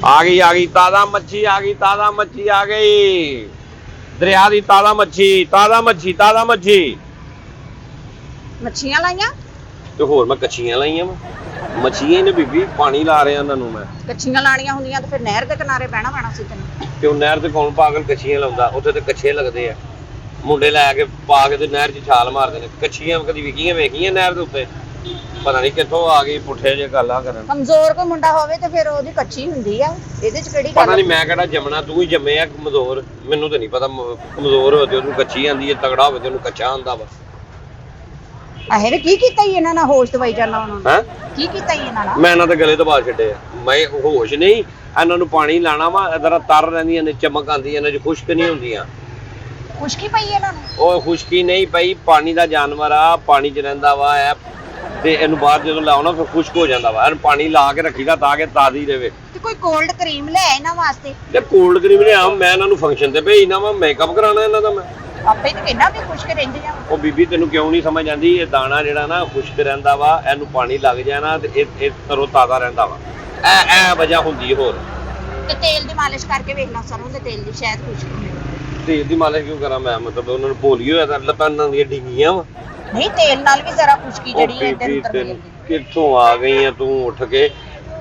आ गई ताजा मच्छी आ गई, ताजा मच्छी आ गई। दरिया दी ताजा मच्छी, ताजा मच्छी, ताजा मच्छी। मच्छियां लाइयां ਤੇ ਹੋਰ ਮੈਂ ਕੱਚੀਆਂ ਲਾਈਆਂ ਵਾ, ਮੱਛੀਆਂ ਨੇ ਬੀਬੀ ਪਾਣੀ ਲਾ ਰਿਹਾ ਉਹਨਾਂ ਨੂੰ ਮੈਂ। ਕੱਚੀਆਂ ਲਾਣੀਆਂ ਹੁੰਦੀਆਂ ਤੇ ਫਿਰ ਨਹਿਰ ਦੇ ਕਿਨਾਰੇ ਬਹਿਣਾ ਪੈਣਾ ਸੀ ਤੈਨੂੰ। ਕਿਉਂ ਨਹਿਰ ਤੇ ਕੌਣ ਪਾਗਲ ਕੱਚੀਆਂ ਲਾਉਂਦਾ, ਉੱਥੇ ਤੇ ਕੱਚੇ ਲੱਗਦੇ ਆ, ਮੁੰਡੇ ਲੈ ਕੇ ਪਾ ਕੇ ਤੇ ਨਹਿਰ 'ਚ ਛਾਲ ਮਾਰਦੇ ਨੇ। ਕੱਚੀਆਂ ਕਦੀ ਵਿਕੀਆਂ ਵੇਖੀਆਂ ਨਹਿਰ ਦੇ ਉੱਤੇ? ਪਤਾ ਨਹੀਂ ਕਿੱਥੋਂ ਆ ਗਈ ਪੁੱਠੇ ਜੇ ਗੱਲਾਂ ਕਰਨ। ਕਮਜ਼ੋਰ ਕੋਈ ਮੁੰਡਾ ਹੋਵੇ ਤੇ ਫਿਰ ਉਹਦੀ ਕੱਚੀ ਹੁੰਦੀ ਆ, ਇਹਦੇ 'ਚ ਕਿਹੜੀ ਪਤਾ ਗੱਲ। ਨਹੀਂ ਮੈਂ ਕਿਹੜਾ ਜੰਮਣਾ, ਤੂੰ ਹੀ ਜੰਮੇ ਆ ਕਮਜ਼ੋਰ, ਮੈਨੂੰ ਤੇ ਨਹੀਂ ਪਤਾ। ਕਮਜ਼ੋਰ ਹੋਵੇ ਤੇ ਉਹਨੂੰ ਕੱਚੀ ਆਂਦੀ ਹੈ, ਤਗੜਾ ਹੋਵੇ ਤੇ ਉਹਨੂੰ ਕੱਚਾ ਆਂਦਾ ਵਾ। ਆਹੇ ਵੀ ਕੀ ਕੀਤਾ ਹੀ ਇਹਨਾਂ ਨਾਲ, ਹੋਸ਼ ਦਵਾਈ ਜਾਣਾ ਉਹਨਾਂ ਨੂੰ। ਹੈ ਕੀ ਕੀਤਾ ਹੀ ਇਹਨਾਂ ਨਾਲ? ਮੈਂ ਇਹਨਾਂ ਦੇ ਗਲੇ ਦਬਾ ਛੱਡੇ ਆ, ਮੈਂ ਹੋਸ਼ ਨਹੀਂ। ਇਹਨਾਂ ਨੂੰ ਪਾਣੀ ਲਾਣਾ ਵਾ, ਇਧਰ ਤਰ ਰਹਿੰਦੀਆਂ ਨੇ, ਚਮਕ ਆਂਦੀ ਇਹਨਾਂ 'ਚ, ਖੁਸ਼ਕ ਨਹੀਂ ਹੁੰਦੀਆਂ। ਖੁਸ਼ਕੀ ਪਈ ਇਹਨਾਂ ਨੂੰ? ਉਹ ਖੁਸ਼ਕੀ ਨਹੀਂ ਪਈ, ਪਾਣੀ ਦਾ ਜਾਨਵਰ ਆ, ਪਾਣੀ 'ਚ ਰਹਿੰਦਾ ਵਾ ਐ, ਤੇ ਇਹਨੂੰ ਬਾਹਰ ਜਦੋਂ ਲਾਓ ਨਾ ਫਿਰ ਖੁਸ਼ਕ ਹੋ ਜਾਂਦਾ ਵਾ। ਇਹਨੂੰ ਪਾਣੀ ਲਾ ਕੇ ਰੱਖੀਦਾ ਤਾਂ ਕਿ ਤਾਜ਼ੀ ਰਹੇ। ਤੇ ਕੋਈ ਕੋਲਡ ਕਰੀਮ ਲੈ ਇਹਨਾਂ ਵਾਸਤੇ। ਤੇ ਕੋਲਡ ਕਰੀਮ ਨੇ ਆ, ਮੈਂ ਇਹਨਾਂ ਨੂੰ ਫੰਕਸ਼ਨ ਤੇ ਭੇਜਣਾ ਵਾ, ਮੇਕਅਪ ਕਰਾਉਣਾ ਇਹਨਾਂ ਦਾ ਮੈਂ। ਆਪੇ ਤੇ ਕਹਿੰਦਾ ਵੀ ਖੁਸ਼ਕ ਰਹਿੰਦੀਆਂ। ਉਹ ਬੀਬੀ ਤੈਨੂੰ ਕਿਉਂ ਨਹੀਂ ਸਮਝ ਆਂਦੀ? ਇਹ ਦਾਣਾ ਜਿਹੜਾ ਨਾ ਖੁਸ਼ਕ ਰਹਿੰਦਾ ਵਾ, ਇਹਨੂੰ ਪਾਣੀ ਲੱਗ ਜਾਣਾ ਤੇ ਇਹ ਤਰੋ ਤਾਜ਼ਾ ਰਹਿੰਦਾ ਵਾ। ਐ ਵਜ੍ਹਾ ਹੁੰਦੀ ਹੋਰ। ਤੇ ਤੇਲ ਦੀ ਮਾਲਿਸ਼ ਕਰਕੇ ਵੇਖ ਲਾ, ਸਰੋਂ ਦੇ ਤੇਲ ਦੀ, ਸ਼ਾਇਦ ਖੁਸ਼ਕ ਹੋਵੇ। ਤੇਲ ਦੀ ਮਾਲਿਸ਼ ਕਿਉਂ ਕਰਾਂ ਮੈਂ? ਮਤਲਬ ਉਹਨਾਂ ਨੂੰ ਪੋਲੀਓ ਹੋਇਆ ਤਾਂ ਲੱਤਾਂ ਦੀਆਂ ਡਿੱਗੀਆਂ ਵਾ। ਨਹੀਂ, ਤੇਲ ਨਾਲ ਵੀ ਜ਼ਰਾ ਖੁਸ਼ਕੀ ਜਿਹੜੀ ਹੈ ਇੱਧਰ ਉੱਤਰ ਜਾਂਦੀ। ਕਿੱਥੋਂ ਆ ਗਈ ਆ ਤੂੰ ਉੱਠ ਕੇ?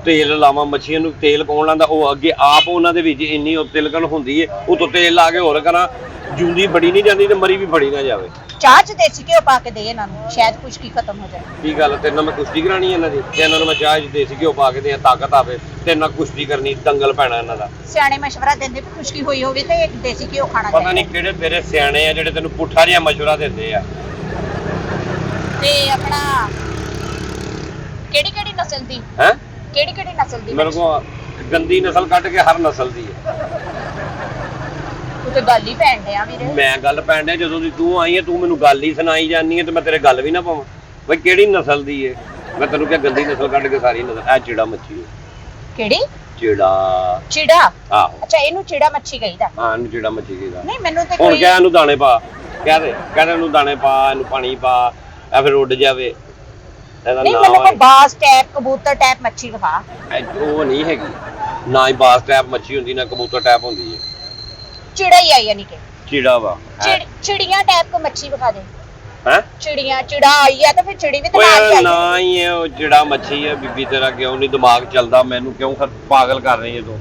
ਤੇਲ ਲਾਵਾਂ ਮੱਛੀਆਂ ਨੂੰ, ਤੇਲ ਕੌਣ ਲਾਂਦਾ? ਉਹ ਅੱਗੇ ਆਪ ਉਹਨਾਂ ਦੇ ਵਿੱਚ ਇੰਨੀ ਤਿਲਕਣ ਹੁੰਦੀ ਏ, ਉਤੋਂ ਤੇਲ ਲਾ ਕੇ ਹੋਰ ਕਰਾਂ। ਜੂੰਦੀ ਫੜੀ ਨਹੀਂ ਜਾਂਦੀ ਤੇ ਮਰੀ ਵੀ ਫੜੀ ਨਾ ਜਾਵੇ। ਚਾਹ ਚ ਦੇਸੀ ਘਿਓ ਪਾ ਕੇ ਦੇ ਇਹਨਾਂ ਨੂੰ, ਸ਼ਾਇਦ ਖੁਸ਼ਕੀ ਖਤਮ ਹੋ ਜਾਏ। ਕੀ ਗੱਲ, ਤੇਰੇ ਨਾਲ ਮੈਂ ਕੁਸ਼ਤੀ ਕਰਾਣੀ ਇਹਨਾਂ ਦੀ? ਤੇ ਇਹਨਾਂ ਨੂੰ ਮੈਂ ਚਾਹ 'ਚ ਦੇਸੀ ਘਿਓ ਪਾ ਕੇ ਦਿਆਂ, ਤਾਕਤ ਆਵੇ। ਤੇਰੇ ਨਾਲ ਕੁਸ਼ਤੀ ਕਰਨੀ, ਦੰਗਲ ਪੈਣਾ ਇਹਨਾਂ ਦਾ। ਸਿਆਣੇ ਮਸ਼ਵਰਾ ਦਿੰਦੇ ਵੀ ਖੁਸ਼ਕੀ ਹੋਈ ਹੋਵੇ ਤੇ ਇੱਕ ਦੇਸੀ ਘਿਓ ਖਾਣਾ ਪਤਾ ਨਹੀਂ ਕਿਹੜੇ ਤੇਰੇ ਸਿਆਣੇ ਆ ਜਿਹੜੇ ਤੈਨੂੰ ਪੁੱਠਾ ਜਿਹਾ ਮਸ਼ਵਰਾ ਦਿੰਦੇ ਆ। ਤੇ ਆਪਣਾ ਕਿਹੜੀ ਕਿਹੜੀ ਨਸਲ ਦੀ ਹੈ? ਕਿਹੜੀ ਕਿਹੜੀ ਨਸਲ ਦੀ? ਮੇਰੇ ਕੋਲ ਗੰਦੀ ਨਸਲ ਕੱਢ ਕੇ ਹਰ ਨਸਲ ਦੀ ਹੈ। ਤੂੰ ਤੇ ਗੱਲ ਹੀ ਪੈਣ ਡਿਆ ਵੀਰੇ। ਮੈਂ ਗੱਲ ਪੈਣ ਡਿਆ, ਜਦੋਂ ਦੀ ਤੂੰ ਆਈ ਹੈ ਤੂੰ ਮੈਨੂੰ ਗੱਲ ਹੀ ਸੁਣਾਈ ਜਾਂਦੀ ਹੈ ਤੇ ਮੈਂ ਤੇਰੇ ਗੱਲ ਵੀ ਨਾ ਪਾਵਾਂ। ਬਈ ਕਿਹੜੀ ਨਸਲ ਦੀ ਹੈ? ਮੈਂ ਤੈਨੂੰ ਕਿਹਾ ਗੰਦੀ ਨਸਲ ਕੱਢ ਕੇ ਸਾਰੀ ਨਸਲ। ਇਹ ਚਿੜਾ ਮੱਛੀ ਹੈ। ਕਿਹੜੀ ਚਿੜਾ? ਚਿੜਾ? ਆਹੋ। ਅੱਛਾ, ਇਹਨੂੰ ਚਿੜਾ ਮੱਛੀ ਕਹੀਦਾ? ਹਾਂ, ਇਹਨੂੰ ਚਿੜਾ ਮੱਛੀ ਕਹਿੰਦਾ। ਨਹੀਂ, ਮੈਨੂੰ ਤੇ ਹੁਣ ਕੋਈ ਕਹਿ ਇਹਨੂੰ ਦਾਣੇ ਪਾ, ਕਹਿ ਇਹਨੂੰ ਦਾਣੇ ਪਾ, ਇਹਨੂੰ ਪਾਣੀ ਪਾ, ਇਹ ਫਿਰ ਉੱਡ ਜਾਵੇ। ਇਹਦਾ ਨਹੀਂ, ਨਾਮ ਮੈਨੂੰ ਕੋਈ ਬਾਸ ਟੈਪ, ਕਬੂਤਰ ਟੈਪ ਮੱਛੀ ਵਿਖਾ। ਉਹ ਨਹੀਂ ਹੈਗੀ, ਨਾ ਹੀ ਬਾਸ ਟੈਪ ਮੱਛੀ ਹੁੰਦੀ, ਨਾ ਕਬੂਤਰ ਟੈਪ ਹੁੰਦੀ ਹੈ। ਚਿੜਾ ਹੀ ਆ, ਯਾਨੀ ਕਿ ਚਿੜਾ ਵਾ। ਚਿੜੀਆਂ ਟੈਪ ਕੋ ਮੱਛੀ ਵਿਖਾ ਦੇ। ਹੈ? ਚਿੜੀਆਂ, ਚਿੜਾ ਆਈ ਆ ਤਾਂ ਫਿਰ ਚਿੜੀ ਵੀ ਤਾਂ ਨਾਲ ਓਏ ਹੀ ਨਾ ਆਈ। ਹੀ ਹੈ, ਉਹ ਜਿਹੜਾ ਮੱਛੀ ਹੈ। ਬੀਬੀ ਤੇਰਾ ਕਿਉਂ ਨਹੀਂ ਦਿਮਾਗ ਚੱਲਦਾ? ਮੈਨੂੰ ਕਿਉਂ ਪਾਗਲ ਕਰ ਰਹੀ ਹੈ ਤੂੰ?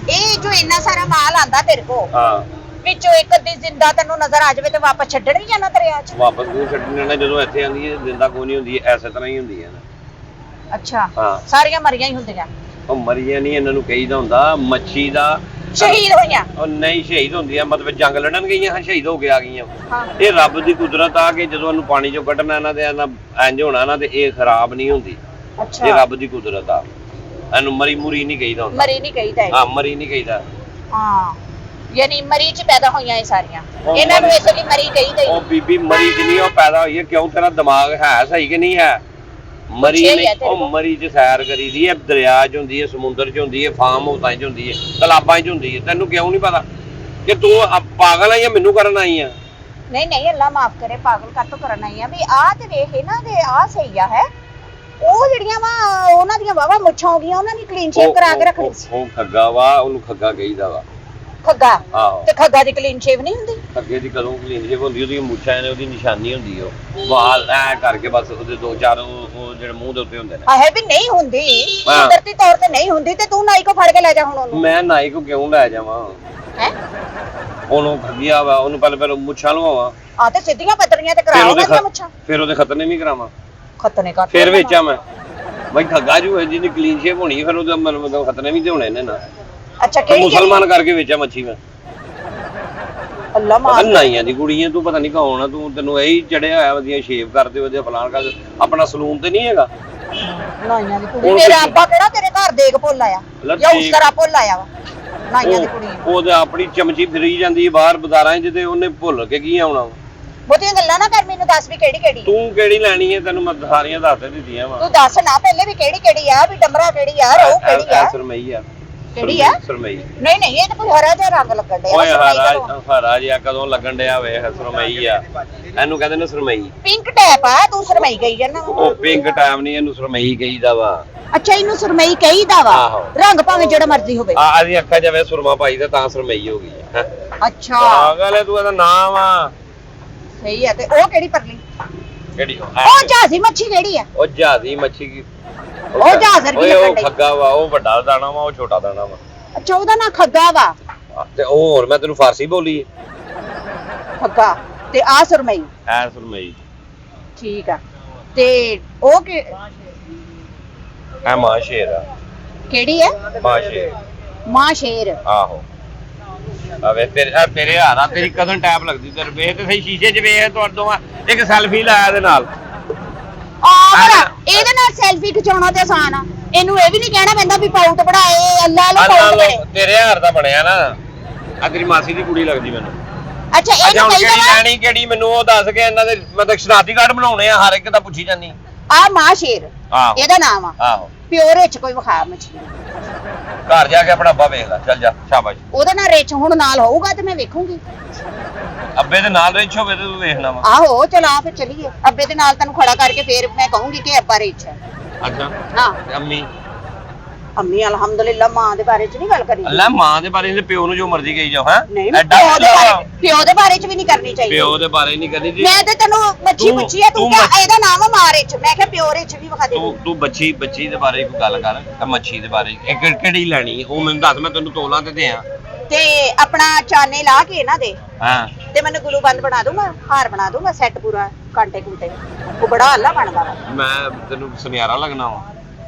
ਇਹ ਜੋ ਇੰਨਾ ਸਾਰਾ ਮਾਲ ਆਂਦਾ ਤੇਰੇ ਕੋ, ਹਾਂ, ਵਿੱਚੋਂ ਇੱਕ ਅੱਧੀ ਜ਼ਿੰਦਾ ਤੈਨੂੰ ਨਜ਼ਰ ਆ ਜਾਵੇ ਤੇ ਵਾਪਸ ਛੱਡਣ ਵੀ ਜਾਣਾ ਦਰਿਆ 'ਚ? ਵਾਪਸ ਨੂੰ ਛੱਡਣ ਨਾਲ ਜਦੋਂ ਇੱਥੇ ਆਂਦੀ ਹੈ ਜਿੰਦਾ ਕੋਈ ਨਹੀਂ ਹੁੰਦੀ, ਐਸੇ ਤਰ੍ਹਾਂ ਹੀ ਹੁੰਦੀ ਹੈ ਨਾ। ਅੱਛਾ, ਹਾਂ, ਸਾਰੀਆਂ ਮਰੀਆਂ ਹੀ ਹੁੰਦੀਆਂ। ਉਹ ਮਰੀਆਂ ਨਹੀਂ, ਇਹਨਾਂ ਨੂੰ ਕਹੀਦਾ ਹੁੰਦਾ ਮੱਛੀ ਦਾ ਸ਼ਹੀਦ ਹੋਈਆਂ। ਉਹ ਨਹੀਂ, ਸ਼ਹੀਦ ਹੁੰਦੀਆਂ ਮਤਲਬ ਜੰਗ ਲੜਨ ਗਈਆਂ, ਹਾਂ ਸ਼ਹੀਦ ਹੋ ਕੇ ਆ ਗਈਆਂ। ਹਾਂ, ਇਹ ਰੱਬ ਦੀ ਕੁਦਰਤ ਆ ਕਿ ਜਦੋਂ ਇਹਨੂੰ ਪਾਣੀ ਚੋਂ ਕੱਢਣਾ ਇਹਨਾਂ ਦੇ ਇੰਜ ਹੋਣਾ ਨਾ, ਤੇ ਇਹ ਖਰਾਬ ਨਹੀਂ ਹੁੰਦੀ। ਇਹ ਅੱਛਾ, ਰੱਬ ਦੀ ਕੁਦਰਤ ਆ। ਇਹਨੂੰ ਮਰੀ ਮੁਰੀ ਨਹੀਂ ਕਹੀਦਾ ਹੁੰਦਾ। ਮਰੀ ਨਹੀਂ ਕਹੀਦਾ ਇਹ। ਹਾਂ, ਮਰੀ ਨਹੀਂ ਕਹੀਦਾ। ਹਾਂ, ਯਾਨੀ ਮਰੀ 'ਚ ਪੈਦਾ ਹੋਈਆਂ ਇਹ ਸਾਰੀਆਂ, ਇਹਨਾਂ ਨੂੰ ਇਸ ਲਈ ਮਰੀ ਕਹੀਦਾ ਹੀ। ਉਹ ਬੀਬੀ ਮਰੀ ਚ ਨਹੀਂ ਉਹ ਪੈਦਾ ਹੋਈ ਹੈ। ਕਿਉਂ, ਤੇਰਾ ਦਿਮਾਗ ਹੈ ਸਹੀ ਕਿ ਨਹੀਂ ਹੈ? ਮਰੀ ਨਹੀਂ, ਉਹ ਮਰੀ ਚ ਸੈਰ ਕਰੀ ਦੀ ਹੈ, ਦਰਿਆ 'ਚ ਹੁੰਦੀ ਹੈ, ਸਮੁੰਦਰ 'ਚ ਹੁੰਦੀ ਹੈ, ਫਾਰਮ ਹਾਊਸਾਂ 'ਚ ਹੁੰਦੀ ਹੈ, ਤਲਾਬਾਂ 'ਚ ਹੁੰਦੀ ਹੈ। ਤੈਨੂੰ ਕਿਉਂ ਨਹੀਂ ਪਤਾ ਕਿ ਤੂੰ ਪਾਗਲ ਆ ਜਾਂ ਮੈਨੂੰ ਕਰਨ ਆਈ ਆ? ਨਹੀਂ ਨਹੀਂ, ਅੱਲਾ ਮਾਫ ਕਰੇ, ਪਾਗਲ ਕਾਤੋਂ ਕਰਨ ਆਈ ਆ ਵੀ ਆਹ ਤੇ ਵੇਖ ਇਹਨਾਂ ਦੇ ਆਹ ਸਹੀ ਆ। ਹੈ ਉਹ ਜਿਹੜੀਆਂ ਵਾ ਉਹਨਾਂ ਦੀਆਂ ਵਾਵਾ ਮੁੱਛਾਂ ਹੋ ਗਈਆਂ, ਉਹਨਾਂ ਦੀ ਕਲੀਨ ਸ਼ੇਵ ਕਰਾ ਕੇ ਰੱਖਣੀ ਸੀ। ਉਹ ਖੱਗਾ ਵਾ, ਉਹਨੂੰ ਖੱਗਾ ਕਹੀਦਾ ਵਾ। ਖੱਗਾ? ਆਹੋ। ਤੇ ਖੱਗਾ ਦੀ ਕਲੀਨ ਸ਼ੇਵ ਨਹੀਂ ਹੁੰਦੀ? ਖੱਗੇ ਦੀ ਕਦੋਂ ਕਲੀਨ ਸ਼ੇਵ ਹੁੰਦੀ? ਉਹਦੀ ਮੁੱਛਾਂ ਨੇ, ਉਹਦੀ ਨਿਸ਼ਾਨੀ ਹੁੰਦੀ। ਉਹ ਵਾਲ ਐ ਕਰਕੇ ਬਸ ਉਹਦੇ ਦੋ ਚਾਰ ਉਹ ਜਿਹੜੇ ਮੂੰਹ ਦੇ ਉੱਤੇ ਹੁੰਦੇ ਨੇ। ਆਹੇ ਵੀ ਨਹੀਂ ਹੁੰਦੀ, ਕੁਦਰਤੀ ਤੌਰ ਤੇ ਨਹੀਂ ਹੁੰਦੀ, ਤੇ ਤੂੰ ਨਾਈ ਕੋ ਫੜ ਕੇ ਲੈ ਜਾ ਹੁਣ ਉਹਨੂੰ। ਮੈਂ ਨਾਈ ਕੋ ਕਿਉਂ ਲੈ ਜਾਵਾਂ? ਹੈ ਉਹਨੂੰ ਖੱਗਿਆ ਵਾ, ਉਹਨੂੰ ਪਹਿਲਾਂ ਮੁੱਛਾਂ ਲਵਾਵਾਂ। ਆ ਤੇ ਸਿੱਧੀਆਂ ਪੱਤਰੀਆਂ ਤੇ ਕਰਾ ਉਹਨਾਂ ਦੀਆਂ ਮੁੱਛਾਂ। ਫਿਰ ਉਹਦੇ ਖਤਨੇ ਵੀ ਕਰਾਵਾਂ। ਖਤਨੇ ਕਰ ਫਿਰ ਵੇਚਾਂ ਮੈਂ? ਬਈ ਖੱਗਾ ਜੂ ਜਿਹਦੀ ਕਲੀਨ ਸ਼ੇਪ ਹੋਣੀ, ਫਿਰ ਉਹਦੇ ਮਤਲਬ ਖਤਨੇ ਵੀ ਤੇ ਹੋਣੇ ਨੇ ਨਾ। ਅੱਛਾ, ਕਿਹੜੀ ਮੁਸਲਮਾਨ ਕਰਕੇ ਵੇਚਾਂ ਮੱਛੀ ਮੈਂ? ਅੱਲਾ ਮਾਰ। ਨਾਈਆਂ ਦੀ ਕੁੜੀ ਹੈ ਤੂੰ, ਪਤਾ ਨਹੀਂ ਕੌਣ ਆ ਤੂੰ? ਤੈਨੂੰ ਇਹੀ ਚੜਿਆ ਹੋਇਆ ਵਧੀਆ ਸ਼ੇਪ ਕਰਦੇ ਵਧੀਆ ਫਲਾਣ ਕਰ। ਆਪਣਾ ਸਲੂਨ ਤੇ ਨਹੀਂ ਹੈਗਾ? ਨਾਈਆਂ ਦੀ ਕੁੜੀ? ਮੇਰਾ ਅੱਬਾ ਕਿਹੜਾ ਤੇਰੇ ਘਰ ਦੇਖ ਭੁੱਲ ਆਇਆ ਜਾਂ ਉਸ ਤਰ੍ਹਾਂ ਭੁੱਲ ਆਇਆ ਵਾ? ਨਾਈਆਂ ਦੀ ਕੁੜੀ ਉਹਦੇ ਆਪਣੀ ਚਮਚੀ ਫਿਰੀ ਜਾਂਦੀ ਹੈ ਬਾਹਰ ਬਾਜ਼ਾਰਾਂ 'ਚ, ਤੇ ਉਹਨੇ ਭੁੱਲ ਕੇ ਕੀ ਆਉਣਾ? ਬਹੁਤੀਆਂ ਗੱਲਾਂ ਨਾ ਕਰ, ਮੈਨੂੰ ਦੱਸ ਵੀ ਕਿਹੜੀ ਕਿਹੜੀ? ਤੂੰ ਕਿਹੜੀ ਲੈਣੀ ਹੈ? ਤੈਨੂੰ ਮੈਂ ਸਾਰੀਆਂ ਦੱਸ ਦਿੱਤੀਆਂ ਵਾ। ਤੂੰ ਦੱਸ ਨਾ ਪਹਿਲੇ ਵੀ ਕਿਹੜੀ ਕਿਹੜੀ ਆ, ਵੀ ਡਮਰਾ ਕਿਹੜੀ ਆ, ਰਹੂ ਕਿਹੜੀ ਆ? ਸਰਮਈ ਆ। ਕਿਹੜੀ ਆ? ਸੁਰਮਈ। ਨਹੀਂ ਇਹ ਤਾਂ ਕੋਈ ਹਰਾ ਜਿਹਾ ਰੰਗ ਲੱਗਣ ਡਿਆ। ਓਏ ਹਰਾ ਜਿਹਾ ਕਦੋਂ ਲੱਗਣ ਡਿਆ ਵੇ? ਸੁਰਮਈ ਆ ਇਹਨੂੰ ਕਹਿੰਦੇ ਨੇ, ਸੁਰਮਈ। ਪਿੰਕ ਟੈਪ ਆ, ਤੂੰ ਸੁਰਮਈ ਕਹੀ ਜਾਂਦਾ। ਉਹ ਪਿੰਕ ਟਾਈਮ ਨਹੀਂ, ਇਹਨੂੰ ਸੁਰਮਈ ਕਹੀਦਾ ਵਾ। ਅੱਛਾ ਇਹਨੂੰ ਸੁਰਮਈ ਕਹੀਦਾ ਵਾ। ਰੰਗ ਭਾਵੇਂ ਜਿਹੜਾ ਮਰਜ਼ੀ ਹੋਵੇ। ਅਸੀਂ ਅੱਖਾਂ ਜਾਵੇ ਸੁਰਮਾ ਪਾਈ ਦਾ ਤਾਂ ਸੁਰਮਈ ਹੋ ਗਈ ਹੈ। ਅੱਛਾ ਪਾਗਲ ਹੈ ਤੂੰ, ਇਹਦਾ ਨਾਮ ਆ। ਸਹੀ ਆ। ਤੇ ਉਹ ਕਿਹੜੀ ਪਰਲੀ? ਕਿਹੜੀ? ਉਹ ਜਹਾਜ਼ੀ ਮੱਛੀ ਕਿਹੜੀ ਆ? ਉਹ ਜਹਾਜ਼ੀ ਮੱਛੀ ਕੀ? ਉਹ ਜਹਾਜ਼ ਵਰਗੀ ਓਏ ਉਹ ਲੱਗਣ ਡਈ। ਖੱਗਾ ਵਾ, ਉਹ ਵੱਡਾ ਦਾਣਾ ਵਾ, ਉਹ ਛੋਟਾ ਦਾਣਾ ਵਾ। ਅੱਛਾ ਉਹਦਾ ਨਾਂ ਖੱਗਾ ਵਾ। ਤੇ ਉਹ ਹੋਰ ਮੈਂ ਤੈਨੂੰ ਫਾਰਸੀ ਬੋਲੀ ਖੱਗਾ ਤੇ ਆ ਸੁਰਮਈ। ਐ ਸੁਰਮਈ। ਠੀਕ ਆ। ਤੇ ਉਹ ਐ ਮਾਂ ਸ਼ੇਰ ਆ। ਕਿਹੜੀ ਆ? ਮਾਂ ਸ਼ੇਰ। ਮਾਂ ਸ਼ੇਰ। ਆਹੋ। ਆਵੇ ਤੇਰੇ ਹਾਰਾ ਤੇਰੀ ਕਦਨ ਟੈਪ ਲੱਗਦੀ ਤੇਰੇ ਵੇਖ ਤੇ ਸਹੀ ਸ਼ੀਸ਼ੇ 'ਚ ਵੇਖ ਤੁਹਾਡੇ ਦੋਵਾਂ ਇੱਕ ਸੈਲਫੀ ਲਾਇਆ ਦੇ ਨਾਲ। ਇਹਦੇ ਨਾਲ ਸੈਲਫੀ ਖਿਚਾਉਣਾ ਤੇ ਆਸਾਨ ਆ। ਇਹਨੂੰ ਇਹ ਵੀ ਨਹੀਂ ਕਹਿਣਾ ਪੈਂਦਾ ਵੀ ਪਾਊਟ ਬਣਾਏ, ਅੱਲਾ ਲੋ ਪਾਊਟ ਬਣੇ। ਤੇਰੇ ਹਾਰ ਦਾ ਬਣਿਆ ਨਾ। ਆ ਤੇਰੀ ਮਾਸੀ ਦੀ ਕੁੜੀ ਲੱਗਦੀ ਮੈਨੂੰ। ਅੱਛਾ ਇਹਨੂੰ ਕਹੀ ਕਿਹੜੀ ਲੈਣੀ ਕਿਹੜੀ ਮੈਨੂੰ ਉਹ ਦੱਸ ਕੇ। ਇਹਨਾਂ ਦੇ ਮਤਲਬ ਸ਼ਨਾਖਤੀ ਕਾਰਡ ਬਣਾਉਣੇ ਆ, ਹਰ ਇੱਕ ਦਾ ਪੁੱਛੀ ਜਾਂਦੀ। ਆ ਮਾਂ ਸ਼ੇਰ ਇਹਦਾ ਨਾਮ ਆ। ਆਹੋ ਪਿਓਰ ਵਿੱਚ ਕੋਈ ਵਿਖਾ ਮੱਛੀ। ਘਰ ਜਾ ਕੇ ਆਪਣਾ ਅੱਬਾ ਵੇਖ ਲੈ। ਚੱਲ ਜਾ ਸ਼ਾਬਾਸ਼। ਉਹਦਾ ਨਾਲ ਰਿਚ ਹੁਣ ਨਾਲ ਹੋਊਗਾ ਤੇ ਮੈਂ ਵੇਖੂੰਗੀ। ਅੱਬੇ ਦੇ ਨਾਲ ਰਿਚ ਹੋਵੇ ਤੇ ਤੂੰ ਵੇਖਣਾ ਵਾ। ਆਹੋ ਚਲ ਆ ਫਿਰ ਚਲੀਏ। ਅੱਬੇ ਦੇ ਨਾਲ ਤੈਨੂੰ ਖੜਾ ਕਰਕੇ ਫੇਰ ਮੈਂ ਕਹੂੰਗੀ ਕਿ ਅੱਬਾ ਰਿਚ ਹੈ। ਅੱਛਾ ਹਾਂ। ਤੇ ਅੰਮੀ? ਅੰਮੀ ਅਲਹਮਦੁਲਿਲਾ ਮਾਂ ਦੇ ਬਾਰੇ ਚ ਨਹੀਂ ਗੱਲ ਕਰੀ। ਅੱਲਾ ਮਾਂ ਦੇ ਬਾਰੇ ਤੇ ਪਿਓ ਨੂੰ ਜੋ ਮਰਜ਼ੀ ਕਹੀ ਜਾਓ। ਹੈ ਨਹੀਂ ਪਿਓ ਦੇ ਬਾਰੇ ਚ ਵੀ ਨਹੀਂ ਕਰਨੀ ਚਾਹੀਦੀ। ਪਿਓ ਦੇ ਬਾਰੇ ਨਹੀਂ ਕਰਨੀ ਜੀ। ਮੈਂ ਤੇ ਤੈਨੂੰ ਮੱਛੀ ਪੁੱਛੀ ਆ, ਤੂੰ ਕਿਹਾ ਇਹਦਾ ਨਾਮ ਆ ਮਾਂ ਰਿਚ। ਮੈਂ ਕਿਹਾ ਪਿਓ ਰਿਚ ਵੀ ਵਿਖਾ ਦੇ। ਤੂੰ ਬੱਚੀ ਦੇ ਬਾਰੇ ਕੋਈ ਗੱਲ ਕਰ। ਮੱਛੀ ਦੇ ਬਾਰੇ ਕਿਹੜੀ ਲੈਣੀ ਉਹ ਮੈਨੂੰ ਦੱਸ, ਮੈਂ ਤੈਨੂੰ ਤੋਲਾਂ ਤੇ ਦਿਆਂ। ਤੇ ਆਪਣਾ ਚਾਨੇ ਲਾ ਕੇ ਇਹਨਾਂ ਦੇ ਹਾਂ ਤੇ ਮੈਨੂੰ ਗੁਲੂ ਬੰਦ ਬਣਾ ਦੂੰਗਾ, ਹਾਰ ਬਣਾ ਦੂੰਗਾ ਸੈੱਟ ਪੂਰਾ ਕਾਂਟੇ ਕੁੰਟੇ। ਉਹ ਬੜਾ ਹੱਲਾ ਬਣਦਾ ਵਾ। ਮੈਂ ਤੈਨੂੰ ਸੁਨਿਆਰਾ ਲੱਗਣਾ ਵਾ।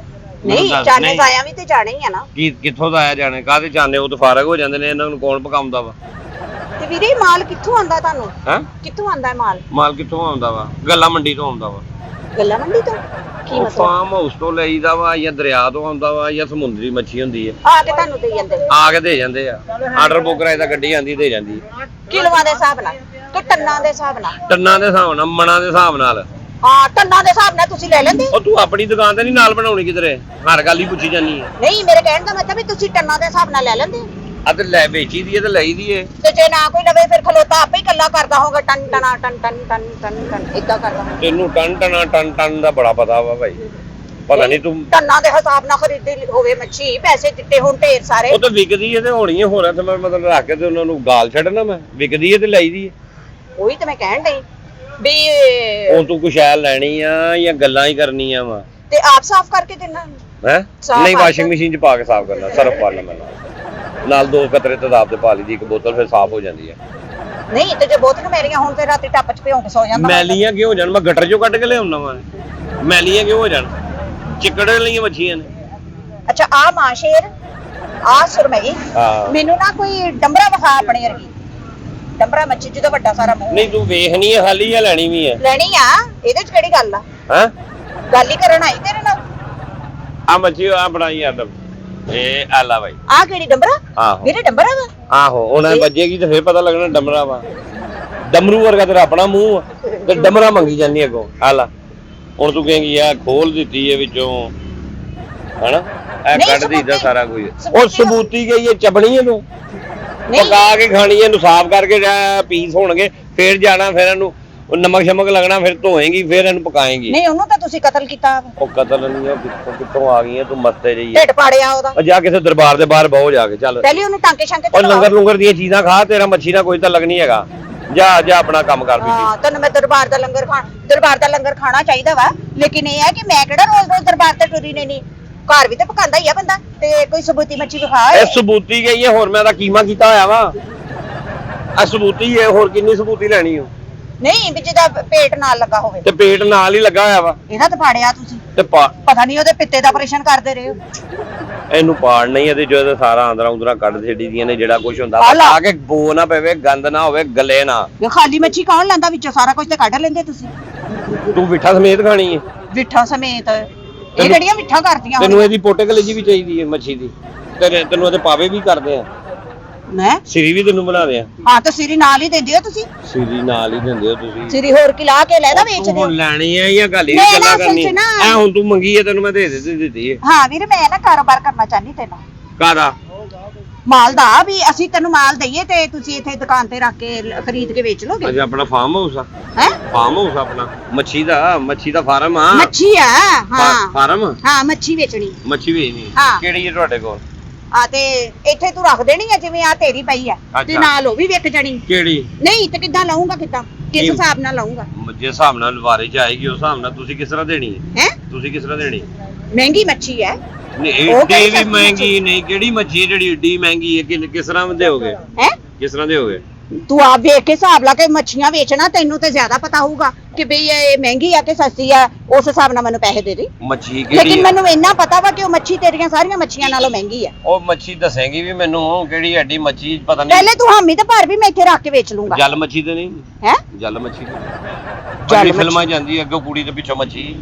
ਨਹੀਂ ਚਾਨੇ ਸਾਇਆ ਵੀ ਤੇ ਜਾਣੇ ਹੀ ਆ ਨਾ। ਕਿੱਥੋਂ ਦਾ ਆਇਆ ਜਾਣੇ? ਕਾਹਦੇ ਚਾਨੇ? ਉਹ ਤਾਂ ਫਾਰਗ ਹੋ ਜਾਂਦੇ ਨੇ, ਇਹਨਾਂ ਨੂੰ ਕੌਣ ਪਕਾਉਂਦਾ ਵਾ? ਤੇ ਵੀਰੇ ਮਾਲ ਕਿੱਥੋਂ ਆਂਦਾ ਤੁਹਾਨੂੰ? ਹੈ ਕਿੱਥੋਂ ਆਂਦਾ ਮਾਲ? ਮਾਲ ਕਿੱਥੋਂ ਆਉਂਦਾ ਵਾ? ਗੱਲਾਂ ਮੰਡੀ ਤੋਂ ਆਉਂਦਾ ਵਾ। ਗੱਲਾਂ ਮੰਡੀ ਤੋਂ? ਕੀ ਮਤਲਬ? ਫਾਰਮ ਹਾਊਸ ਤੋਂ ਲਈਦਾ ਵਾ, ਜਾਂ ਦਰਿਆ ਤੋਂ ਆਉਂਦਾ ਵਾ, ਜਾਂ ਸਮੁੰਦਰੀ ਮੱਛੀ ਹੁੰਦੀ ਹੈ। ਆ ਕੇ ਤੁਹਾਨੂੰ ਦੇ ਜਾਂਦੇ? ਆ ਕੇ ਦੇ ਜਾਂਦੇ ਆ। ਆਰਡਰ ਬੁੱਕ ਕਰਾਏ ਤਾਂ ਗੱਡੀ ਆਂਦੀ ਦੇ ਜਾਂਦੀ। ਕਿਲੋਆਂ ਦੇ ਹਿਸਾਬ ਨਾਲ ਕਿ ਟੰਨਾਂ ਦੇ ਹਿਸਾਬ ਨਾਲ? ਟੰਨਾਂ ਦੇ ਹਿਸਾਬ ਨਾਲ, ਮਣਾਂ ਦੇ ਹਿਸਾਬ ਨਾਲ। ਹਾਂ ਟੰਨਾਂ ਦੇ ਹਿਸਾਬ ਨਾਲ ਤੁਸੀਂ ਲੈ ਲੈਂਦੇ? ਉਹ ਤੂੰ ਆਪਣੀ ਦੁਕਾਨ ਤੇ ਨਹੀਂ ਨਾਲ ਬਣਾਉਣੀ ਕਿਧਰੇ? ਹਰ ਗੱਲ ਹੀ ਪੁੱਛੀ ਜਾਨੀ ਹੈ। ਨਹੀਂ ਮੇਰੇ ਕਹਿਣ ਦਾ ਮਤਲਬ ਵੀ ਤੁਸੀਂ ਟੰਨਾਂ ਦੇ ਹਿਸਾਬ ਨਾਲ ਲੈ ਲੈਂਦੇ? ਆ ਤੇ ਲੈ ਵੇਚੀ ਦੀ ਹੈ ਤੇ ਲਈ ਦੀ ਹੈ। ਤੇ ਜੇ ਨਾ ਕੋਈ ਲਵੇ ਫਿਰ ਖਲੋਤਾ ਆਪੇ ਹੀ ਕੱਲਾ ਕਰਦਾ ਹੋਗਾ ਟਨ ਟਨਾ ਟਨ ਟਨ ਟਨ ਟਨ ਟਨ ਇਦਾਂ ਕਰਦਾ ਹੋਗਾ। ਤੈਨੂੰ ਟਨ ਦਾ ਬੜਾ ਪਤਾ ਵਾ ਭਾਈ। ਪਤਾ ਨਹੀਂ ਤੂੰ ਟੰਨਾਂ ਦੇ ਹਿਸਾਬ ਨਾਲ ਖਰੀਦੀ ਹੋਵੇ ਮੱਛੀ, ਪੈਸੇ ਦਿੱਤੇ ਹੋਣ ਢੇਰ ਸਾਰੇ। ਉਹ ਤਾਂ ਵਿਕਦੀ ਹੈ ਤੇ ਹੋਣੀ ਹੈ। ਹੋਰ ਤੇ ਮੈਂ ਮਤਲਬ ਰੱਖ ਕੇ ਤੇ ਉਹਨਾਂ ਨੂੰ ਗਾਲ ਛੱਡਣਾ ਮੈਂ? ਵਿਕਦੀ ਹੈ ਤੇ ਲਈ ਦੀ ਹੈ। ਉਹੀ ਤੇ ਮੈਂ ਕਹਿਣ ਡਈ ਵੀ ਹੁਣ ਤੂੰ ਕੁਛ ਐ ਲੈਣੀ ਆ ਜਾਂ ਗੱਲਾਂ ਹੀ ਕਰਨੀਆਂ ਵਾ? ਤੇ ਆਪ ਸਾਫ਼ ਕਰਕੇ ਦੇਣਾ ਹੈ? ਸਾਫ਼ ਨਹੀਂ ਕਰਕੇ। ਵਾਸ਼ਿੰਗ ਮਸ਼ੀਨ 'ਚ ਪਾ ਕੇ ਸਾਫ਼ ਕਰਨਾ। ਸਰਫ ਪਾ ਲੈਣਾ ਨਾਲ 2 ਕਤਰੇ ਤੇਜ਼ਾਬ ਦੇ ਪਾ ਲਈ ਦੀ, ਇੱਕ ਬੋਤਲ, ਫਿਰ ਸਾਫ਼ ਹੋ ਜਾਂਦੀ ਹੈ। ਨਹੀਂ ਤੇ ਜੇ ਬੋਤਲ ਮੇਰੀਆਂ ਹੁਣ ਤੇ ਰਾਤੀ ਟੱਪ 'ਚ ਭਿਉਂ ਕੇ ਸੌ ਜਾਂਦਾ। ਮੈਲੀਆਂ ਕਿਉਂ ਹੋ ਜਾਣ? ਮੈਂ ਗਟਰ 'ਚੋਂ ਕੱਢ ਕੇ ਲਿਆਉਣਾ ਵਾ। ਮੈਲੀਆਂ ਕਿਉਂ ਹੋ ਜਾਣ? ਚਿੱਕੜ ਵਾਲੀਆਂ ਮੱਛੀਆਂ ਨੇ। ਅੱਛਾ ਆ ਮਾਂ ਸ਼ੇਰ, ਆ ਸੁਰਮਈ। ਹਾਂ ਮੈਨੂੰ ਨਾ ਕੋਈ ਡੰਬਰਾ ਵਿਖਾ ਆਪਣੇ ਵਰਗੀ। ਡੰਬਰਾ ਮੱਛੀ ਜਿਹਦਾ ਵੱਡਾ ਸਾਰਾ ਮੂੰਹ। ਨਹੀਂ ਤੂੰ ਵੇਖਣੀ ਹੈ ਖਾਲੀ ਜਾਂ ਲੈਣੀ ਵੀ ਹੈ? ਲੈਣੀ ਆ। ਇਹਦੇ 'ਚ ਕਿਹੜੀ ਗੱਲ ਆ? ਹੈ ਗੱਲ ਹੀ ਕਰਨ ਆਈ ਤੇਰੇ ਨਾਲ। ਆ ਮੱਛੀ ਆ ਬਣਾਈ ਆ। ਇਹ ਆਲਾ ਬਾਈ ਆ ਕਿਹੜੀ ਡੰਬਰਾ? ਆਹੋ ਵੀਰੇ ਡੰਬਰਾ ਵਾ? ਆਹੋ ਉਹਨਾਂ ਵੱਜੇਗੀ ਤੇ ਫੇਰ ਪਤਾ ਲੱਗਣਾ ਡਮਰਾ ਵਾ। ਡਮਰੂ ਵਰਗਾ ਤੇਰਾ ਆਪਣਾ ਮੂੰਹ ਆ ਤੇ ਡਮਰਾ ਮੰਗੀ ਜਾਂਦੀ ਅੱਗੋਂ। ਆਲਾ ਹੁਣ ਤੂੰ ਕਹੇਂਗੀ ਆ ਖੋਲ ਦਿੱਤੀ ਹੈ ਵਿੱਚੋਂ, ਹਨਾ? ਇਹ ਕੱਢ ਦਿੱਤਾ ਸਾਰਾ ਕੁਝ। ਉਹ ਸਬੂਤੀ ਗਈ ਹੈ, ਚਬਣੀ ਇਹਨੂੰ ਪਕਾ ਕੇ ਖਾਣੀ ਹੈ, ਇਹਨੂੰ ਸਾਫ਼ ਕਰਕੇ ਪੀਸ ਹੋਣਗੇ, ਫੇਰ ਜਾਣਾ, ਫਿਰ ਇਹਨੂੰ ਨਮਕ ਸ਼ਮਕ ਲੱਗਣਾ, ਫਿਰ ਧੋਏਂਗੀ, ਫਿਰ ਇਹਨੂੰ ਪਕਾਏਂਗੀ। ਨਹੀਂ ਉਹਨੂੰ ਤਾਂ ਤੁਸੀਂ ਕਤਲ ਕੀਤਾ। ਉਹ ਕਤਲ ਨਹੀਂ, ਉਹ ਕਿੱਥੋਂ ਆ ਗਈ ਹੈ? ਤੂੰ ਮਸਤੇ ਰਹੀ ਢਿੱਡ ਪਾੜਿਆ ਉਹਦਾ। ਜਾ ਕਿਸੇ ਦਰਬਾਰ ਦੇ ਬਾਹਰ ਬਹੁ ਜਾ ਕੇ। ਚੱਲ ਪਹਿਲੇ ਉਹਨੂੰ ਟਾਂਕੇ ਸ਼ਾਂਕੇ ਉਹ ਲੰਗਰ ਦੀਆਂ ਚੀਜ਼ਾਂ ਖਾ, ਤੇਰਾ ਮੱਛੀ ਦਾ ਕੋਈ ਤਾਂ ਲੱਗ ਨਹੀਂ ਹੈਗਾ। ਜਾ ਆਪਣਾ ਕੰਮ ਕਰ। ਹਾਂ ਤੈਨੂੰ ਮੈਂ ਦਰਬਾਰ ਦਾ ਲੰਗਰ ਖਾਣਾ ਚਾਹੀਦਾ ਵਾ, ਲੇਕਿਨ ਇਹ ਹੈ ਕਿ ਮੈਂ ਕਿਹੜਾ ਰੋਜ਼ ਦਰਬਾਰ ਤੇ ਟੁਰੀ ਨਹੀਂ। ਘਰ ਵੀ ਤੇ ਪਕਾਉਂਦਾ ਹੀ ਆ ਬੰਦਾ। ਤੇ ਕੋਈ ਸਬੂਤੀ ਮੱਛੀ ਵਿਖਾ। ਇਹ ਸਬੂਤੀ ਗਈ ਹੈ, ਹੋਰ ਮੈਂ ਤਾਂ ਕੀਮਾ ਕੀਤਾ ਹੋਇਆ ਵਾ। ਆ ਸਬੂਤੀ ਹੈ, ਹੋਰ ਕਿੰਨੀ ਸਬੂਤੀ ਲੈਣੀ ਹੋ? ਨਹੀਂ ਵੀ ਜਿਹਦਾ ਪੇਟ ਨਾਲ ਲੱਗਾ ਹੋਵੇ। ਤੇ ਪੇਟ ਨਾਲ ਹੀ ਲੱਗਾ ਹੋਇਆ ਵਾ। ਇਹਦਾ ਤਾਂ ਪਾੜਿਆ ਤੁਸੀਂ ਤੇ ਪਤਾ ਨਹੀਂ ਉਹਦੇ ਪਿੱਤੇ ਦਾ ਆਪਰੇਸ਼ਨ ਕਰਦੇ ਰਹੇ ਹੋ। ਇਹਨੂੰ ਪਾੜ ਨਹੀਂ, ਇਹਦੇ ਜੋ ਸਾਰਾ ਆਂਦਰਾ ਕੱਢ ਛੱਡੀ ਦੀਆਂ ਨੇ, ਜਿਹੜਾ ਕੁਝ ਹੁੰਦਾ ਆ ਕੇ ਬੋ ਨਾ ਪਵੇ, ਗੰਦ ਨਾ ਹੋਵੇ, ਗਲੇ ਨਾ। ਖਾਲੀ ਮੱਛੀ ਕੌਣ ਲੈਂਦਾ ਵਿੱਚੋਂ? ਸਾਰਾ ਕੁਝ ਤੇ ਕੱਢ ਲੈਂਦੇ ਤੁਸੀਂ। ਤੂੰ ਮਿੱਠਾ ਸਮੇਤ ਖਾਣੀ ਹੈ? ਮਿੱਠਾ ਸਮੇਤ? ਇਹ ਕਿਹੜੀਆਂ ਮਿੱਠਾ ਕਰਦੀਆਂ? ਤੈਨੂੰ ਇਹਦੀ ਪੋਟੇ ਕਲੇਜੀ ਵੀ ਚਾਹੀਦੀ ਹੈ ਮੱਛੀ ਦੀ? ਤੈਨੂੰ ਇਹਦੇ ਪਾਵੇ ਵੀ ਕਰਦੇ ਆ, ਮੈਂ ਸਿਰੀ ਵੀ ਤੈਨੂੰ ਬਣਾ ਦਿਆਂ। ਹਾਂ ਤੇ ਸਿਰੀ ਨਾਲ ਹੀ ਦਿੰਦੇ ਹੋ ਤੁਸੀਂ। ਸਿਰੀ ਨਾਲ ਹੀ ਦਿੰਦੇ ਹੋ ਤੁਸੀਂ? ਸਿਰੀ ਹੋਰ ਕੀ ਲਾ ਕੇ ਲੈਦਾ ਵੇਚਦੇ ਹੋ? ਲੈਣੀ ਹੈ ਜਾਂ ਗਾਲੀ ਦੀ ਗੱਲਾਂ ਕਰਨੀ ਐ? ਹੁਣ ਤੂੰ ਮੰਗੀ ਹੈ, ਤੈਨੂੰ ਮੈਂ ਦੇ ਦਿੱਤੀ ਹੈ। ਹਾਂ ਵੀਰ ਮੈਂ ਨਾ ਕਾਰੋਬਾਰ ਕਰਨਾ ਚਾਹਨੀ ਤੈਨੂੰ। ਕਾਹਦਾ? ਮਾਲ ਦਾ ਵੀ ਅਸੀਂ ਤੈਨੂੰ ਮਾਲ ਦਈਏ ਤੇ ਤੁਸੀਂ ਇੱਥੇ ਦੁਕਾਨ ਤੇ ਰੱਖ ਕੇ ਖਰੀਦ ਕੇ ਵੇਚ ਲੋਗੇ। ਅੱਜ ਆਪਣਾ ਫਾਰਮ ਹਾਊਸ ਆ ਹੈ ਫਾਰਮ ਹਾਊਸ ਆਪਣਾ ਮੱਛੀ ਦਾ ਫਾਰਮ ਆ ਮੱਛੀ ਆ ਹਾਂ ਫਾਰਮ ਹਾਂ ਮੱਛੀ ਵੇਚਣੀ ਮੱਛੀ ਵੇਚਣੀ ਹਾਂ। ਕਿਹੜੀ ਹੈ ਤੁਹਾਡੇ ਕੋਲ ਆ ਤੇ ਇੱਥੇ ਤੂੰ ਰੱਖ ਦੇਣੀ ਆ ਜਿਵੇਂ ਆ ਤੇਰੀ ਪਈ ਆ ਤੇ ਅੱਛਾ। ਨਾਲ ਉਹ ਵੀ ਵਿਕ ਜਾਣੀ। ਕਿਹੜੀ ਨਹੀਂ ਤੇ ਕਿੱਦਾਂ ਲਾਉਂਗਾ ਕਿੱਦਾਂ ਕਿਸ ਹਿਸਾਬ ਨਾਲ ਲਾਉਂਗਾ ਜਿਸ ਹਿਸਾਬ ਨਾਲ ਵਾਰੇ ਚ ਆਏਗੀ ਉਸ ਹਿਸਾਬ ਨਾਲ ਤੁਸੀਂ ਕਿਸ ਤਰ੍ਹਾਂ ਦੇਣੀ ਹੈ ਹੈ ਤੁਸੀਂ ਕਿਸ ਤਰ੍ਹਾਂ ਦੇਣੀ ਮਹਿੰਗੀ ਮੱਛੀ ਹੈ ਨਹੀਂ ਉਹ ਏਡੀ ਕਿਹੜੀ ਵੀ ਸਸਤੀ ਮਹਿੰਗੀ ਨਹੀਂ ਕਿਹੜੀ ਮੱਛੀ ਹੈ ਜਿਹੜੀ ਏਡੀ ਮਹਿੰਗੀ ਹੈ ਕਿਸ ਤਰ੍ਹਾਂ ਦੇਓਗੇ ਹੈ ਕਿਸ ਤਰ੍ਹਾਂ ਦੇਓਗੇ ਤੂੰ ਆਪ ਵੇਖ ਕੇ ਹਿਸਾਬ ਲਾ ਕੇ ਮੱਛੀਆਂ ਵੇਚਣਾ ਤੈਨੂੰ ਤੇ ਜ਼ਿਆਦਾ ਪਤਾ ਹੋਊਗਾ ਕਿ ਬਈ ਇਹ ਮਹਿੰਗੀ ਆ ਕਿ ਸਸਤੀ ਆ ਉਸ ਹਿਸਾਬ ਨਾਲ ਮੈਨੂੰ ਪੈਸੇ ਦੇ ਦੇ। ਮੱਛੀ ਕਿਹੜੀ ਲੇਕਿਨ ਹੈ? ਮੈਨੂੰ ਇੰਨਾ ਪਤਾ ਵਾ ਕਿ ਉਹ ਮੱਛੀ ਤੇਰੀਆਂ ਸਾਰੀਆਂ ਮੱਛੀਆਂ ਨਾਲੋਂ ਮਹਿੰਗੀ ਆ। ਉਹ ਮੱਛੀ ਦੱਸੇਗੀ ਵੀ ਮੈਨੂੰ ਕਿਹੜੀ ਐਡੀ ਮੱਛੀ ਪਤਾ ਨਹੀਂ ਪਹਿਲੇ ਤੂੰ ਹਾਮੀ ਤੇ ਭਰ ਵੀ ਮੈਂ ਇੱਥੇ ਰੱਖ ਕੇ ਵੇਚ ਲੂੰਗਾ। ਜਲ ਮੱਛੀ ਤੇ ਨਹੀਂ ਹੈ ਜਲ ਮੱਛੀ ਜਲ ਜਲ ਮੱਛੀ। ਫਿਲਮਾਂ ਜਾਂਦੀ ਅੱਗੇ ਕੁੜੀ ਦੇ ਪਿੱਛੋਂ ਮੱਛੀ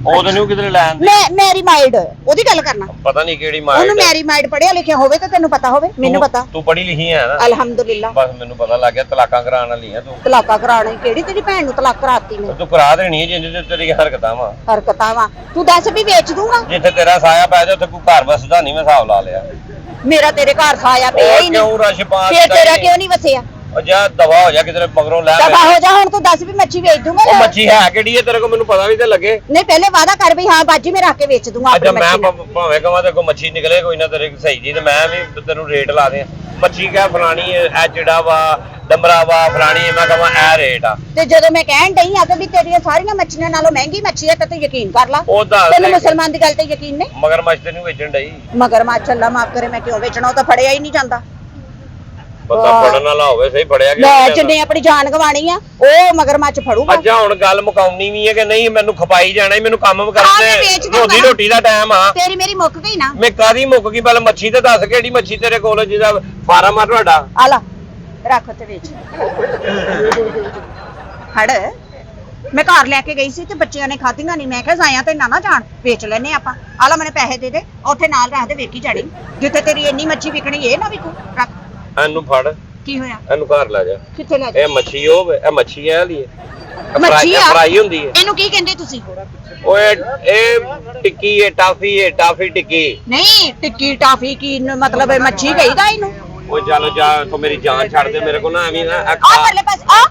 ਉਹ ਤਾਂ ਨਹੀਂ ਕਿਧਰੇ ਲੈਣ ਦੇ ਮੈਂ ਮੈਰੀ ਮਾਈਡ ਉਹਦੀ ਗੱਲ ਕਰਨਾ। ਪਤਾ ਨਹੀਂ ਕਿਹੜੀ ਮਾਂ ਉਹਨੂੰ ਮੈਰੀ ਮਾਈਡ ਪੜਿਆ ਲਿਖਿਆ ਹੋਵੇ ਤਾਂ ਤੈਨੂੰ ਪਤਾ ਹੋਵੇ ਮੈਨੂੰ ਪਤਾ। ਤੂੰ ਪੜ੍ਹੀ ਲਿਖੀ ਹੈ ਨਾ ਅਲਹਮਦੁਲਿਲਾ। ਬਸ ਮੈਨੂੰ ਪਤਾ ਲੱਗ ਗਿਆ ਤਲਾਕਾਂ ਕਰਾਉਣ ਵਾਲੀ ਹੈ ਤੂੰ ਤਲਾਕਾ ਕਰਾਣੀ ਕਿਹੜੀ ਤੇਰੀ ਭੈਣ ਨੂੰ ਤਲਾਕ ਕਰਾਤੀ ਮੈਂ ਤੂੰ ਕਰਾ ਦੇਣੀ ਹੈ ਜਿੰਦੇ ਤੇ ਤੇਰੀਆਂ ਹਰਕਤਾਂ ਵਾ ਹਰਕਤਾਂ ਵਾ ਤੂੰ ਦੱਸ ਵੀ ਵੇਚ ਦੂੰਗਾ। ਜਿੱਥੇ ਤੇਰਾ ਸਾਇਆ ਪੈ ਜਾ ਉੱਥੇ ਕੋਈ ਘਰ ਵਸਦਾ ਨਹੀਂ ਮੈਂ ਹਿਸਾਬ ਲਾ ਲਿਆ ਮੇਰਾ ਤੇਰੇ ਘਰ ਸਾਇਆ ਪਿਆ ਹੀ ਕਿਉਂ ਨਹੀਂ ਰਸ਼ ਪਾ ਫੇਰ ਤੇਰਾ ਕਿਉਂ ਨਹੀਂ ਵਸਿਆ। ਉਹ ਜਾ ਦਵਾ ਹੋ ਜਾ ਕਿਧਰੇ ਮਗਰੋਂ ਲੈ ਦਫਾ ਹੋ ਜਾ ਹੁਣ ਤੂੰ ਦੱਸ ਵੀ ਮੱਛੀ ਵੇਚ ਦੂੰਗਾ ਉਹ ਜਾਂ- ਮੱਛੀ ਹੈ ਕਿਹੜੀ ਹੈ ਤੇਰੇ ਕੋਲ ਮੈਨੂੰ ਪਤਾ ਵੀ ਤੇ ਲੱਗੇ ਨਹੀਂ ਪਹਿਲੇ ਵਾਦਾ ਕਰ ਵੀ ਹਾਂ ਬਾਜੀ ਮੈਂ ਰੱਖ ਕੇ ਵੇਚ ਦੂੰਗਾ ਅੱਛਾ ਆਪਣੀ ਮੈਂ ਮੱਛੀ ਨਾਲ। ਭਾਵੇਂ ਕਹਾਂ ਤੇ ਕੋਈ ਮੱਛੀ ਨਿਕਲੇ ਕੋਈ ਨਾ ਤੇਰੇ ਸਹੀ ਜੀ ਤੇ ਮੈਂ ਵੀ ਤੈਨੂੰ ਰੇਟ ਲਾ ਦਿਆਂ ਮੱਛੀ ਕਹਿ ਫਲਾਣੀ ਹੈ ਐ ਚਿੜਾ ਵਾ ਡੰਬਰਾ ਵਾ ਫਲਾਣੀ ਹੈ ਮੈਂ ਕਹਾਂ ਐ ਰੇਟ ਆ ਤੇ ਜਦੋਂ ਮੈਂ ਕਹਿਣ ਡਈ ਆ ਕਿ ਵੀ ਤੇਰੀਆਂ ਸਾਰੀਆਂ ਮੱਛੀਆਂ ਨਾਲੋਂ ਮਹਿੰਗੀ ਮੱਛੀ ਹੈ ਤਾਂ ਤੂੰ ਯਕੀਨ ਕਰ ਲਾ। ਉਹ ਦੱਸ ਤੈਨੂੰ ਦੇ। ਮੁਸਲਮਾਨ ਦੀ ਗੱਲ ਤੇ ਯਕੀਨ ਨਹੀਂ। ਮਗਰ ਮੱਛ ਤੇ ਨਹੀਂ ਵੇਚਣ ਡਈ ਮਗਰ ਮਾਸ਼ਾਅੱਲਾ ਮਾਫ ਕਰੇ ਮੈਂ ਕਿਉਂ ਵੇਚਣਾ ਉਹ ਤਾਂ ਫੜਿਆ ਹੀ ਨਹੀਂ ਜਾਂਦਾ। ਬੰਦਾ ਫੜਨ ਵਾਲਾ ਹੋਵੇ ਸਹੀ ਫੜਿਆ ਲੈ ਜਿੰਨੇ ਆਪਣੀ ਜਾਨ ਗਵਾਣੀ ਆ ਉਹ ਮਗਰ ਮੱਛ ਫੜੂਗਾ। ਅੱਛਾ ਹੁਣ ਗੱਲ ਮੁਕਾਉਣੀ ਵੀ ਹੈ ਕਿ ਨਹੀਂ ਮੈਨੂੰ ਖਪਾਈ ਜਾਣਾ ਮੈਨੂੰ ਕੰਮ ਮੈਂ ਵੇਚ ਕਰਦੇ ਦੂੰਗਾ। ਰੋਟੀ ਦਾ ਟਾਈਮ ਆ ਤੇਰੀ ਮੇਰੀ ਮੁੱਕ ਗਈ ਨਾ। ਮੈਂ ਕਾਦੀ ਮੁੱਕ ਗਈ ਪਹਿਲਾਂ ਮੱਛੀ ਤੇ ਦੱਸ ਕਿਹੜੀ ਮੱਛੀ ਤੇਰੇ ਕੋਲ ਜਿਹਦਾ ਫਾਰਮ ਆ ਤੁਹਾਡਾ ਆ ਲੈ ਰੱਖ ਤੇ ਵੇਚ ਫੜ। ਮੈਂ ਘਰ ਲੈ ਕੇ ਗਈ ਸੀ ਤੇ ਬੱਚਿਆਂ ਨੇ ਖਾਧੀਆਂ ਨਹੀਂ ਮੈਂ ਕਿਹਾ ਜ਼ਾਇਆ ਤੇ ਨਾ ਜਾਣ ਵੇਚ ਲੈਨੇ ਆਪਾਂ। ਆ ਲੈ ਮੈਨੂੰ ਪੈਸੇ ਦੇ ਦੇ ਉੱਥੇ ਨਾਲ ਰੱਖ ਦੇ ਵੇਖੀ ਜਾਣੀ ਜਿੱਥੇ ਤੇਰੀ ਇੰਨੀ ਮੱਛੀ ਵਿਕਣੀ ਇਹ ਨਾ ਵਿਕੂ। ਰੱਖ ਇਹਨੂੰ ਫੜ ਕੀ ਹੋਇਆ ਇਹਨੂੰ ਘਰ ਲੈ ਜਾ ਕਿੱਥੇ ਲੈ ਜਾ ਇਹ ਮੱਛੀ ਉਹ ਇਹ ਮੱਛੀ ਐ ਲਈ ਮੱਛੀ ਆ ਫਰਾਈ ਹੁੰਦੀ ਹੈ ਇਹਨੂੰ ਕੀ ਕਹਿੰਦੇ ਤੁਸੀਂ? ਓਏ ਇਹ ਟਿੱਕੀ ਹੈ ਟਾਫੀ ਟਿੱਕੀ ਨਹੀਂ ਟਿੱਕੀ ਟਾਫੀ ਕੀ ਮਤਲਬ ਇਹ ਮੱਛੀ ਕਹੀਦਾ ਇਹਨੂੰ। ਓਏ ਚੱਲ ਜਾ ਤੂੰ ਮੇਰੀ ਜਾਨ ਛੱਡ ਦੇ ਮੇਰੇ ਕੋਲ ਨਾ ਐਵੇਂ ਨਾ ਆ ਪਰਲੇ ਪਾਸ ਆ